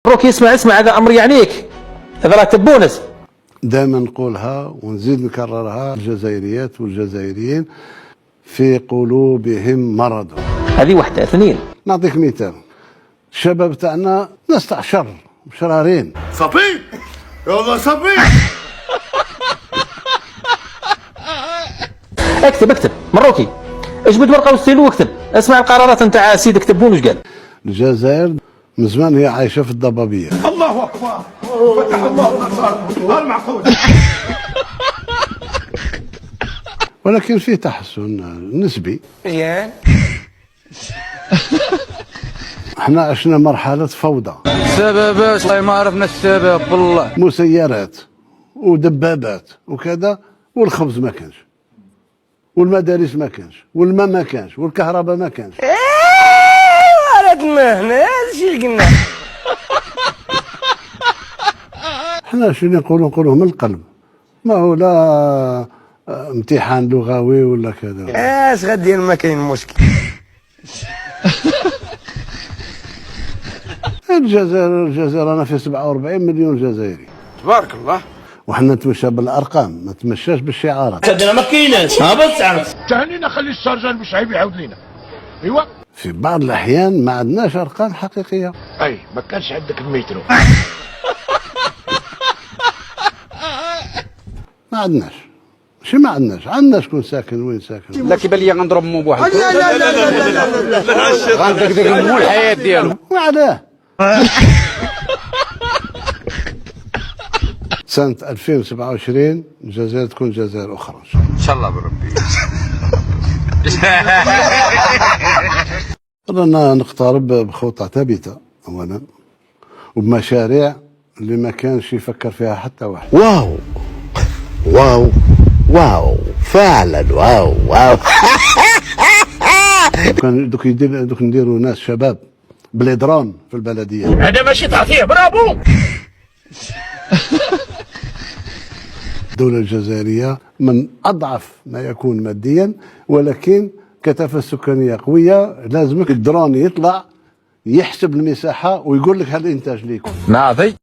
روك اسمع هذا امر يعنيك، هذا راه تبونس. دائما نقولها ونزيد نكررها، الجزائريات والجزائريين في قلوبهم مرض. هذه واحده. اثنين، نعطيك مثال، الشباب تاعنا ناس تاع شر شرارين. صبي يلا صبي. اكتب مروكي، اجبد ورقه وستيلو واكتب، اسمع القرارات نتاع سيدك تبون واش قال. الجزائر من زمان هي عايشه في الضبابيه. الله اكبر، فتح الله الابصار المعقول. ولكن في تحسن نسبي. مزيان. احنا عشنا مرحله فوضى. سببات والله ما عرفنا السبب والله. مسيرات ودبابات وكذا، والخبز ما كانش، والمدارس ما كانش، والماء ما كانش، والكهرباء ما كانش. عرفنا هنا هذا الشيء اللي قلنا. احنا شنو نقولوا من القلب، ما هو لا امتحان لغوي ولا كذا. اش غدير ما كاين مشكل. الجزائر انا في 47 مليون جزائري. تبارك الله. وحنا نتمشى بالارقام، ما نتمشاش بالشعارات. عندنا ما كايناش، ها بس عرفت. تهنينا خلي السرجان مش عيب يعاود لينا. ايوا في بعض الاحيان ما عندناش ارقام حقيقيه. اي ما كانش عندك المترو. ما عندناش، ماشي ما عندناش، عندنا شكون ساكن وين ساكن. لا كيبان لي غنضرب مو بواحد. لا لا لا لا لا لا غندقدق مو الحياه ديالو. وعلاه سنة 2027 الجزائر تكون جزائر أخرى ان شاء الله بربي. رانا نقترب بخطة ثابتة أولا، وبمشاريع اللي ما كانش يفكر فيها حتى واحد. واو واو واو فعلا واو واو. كان دوك نديروا ناس شباب بالإدرون في البلدية. هذا ماشي تعطيه، برافو. الدولة الجزائرية من أضعف ما يكون ماديا، ولكن كثافة سكانية قوية. لازمك الدرون يطلع يحسب المساحة ويقول لك هل الإنتاج ليكم. نعطي.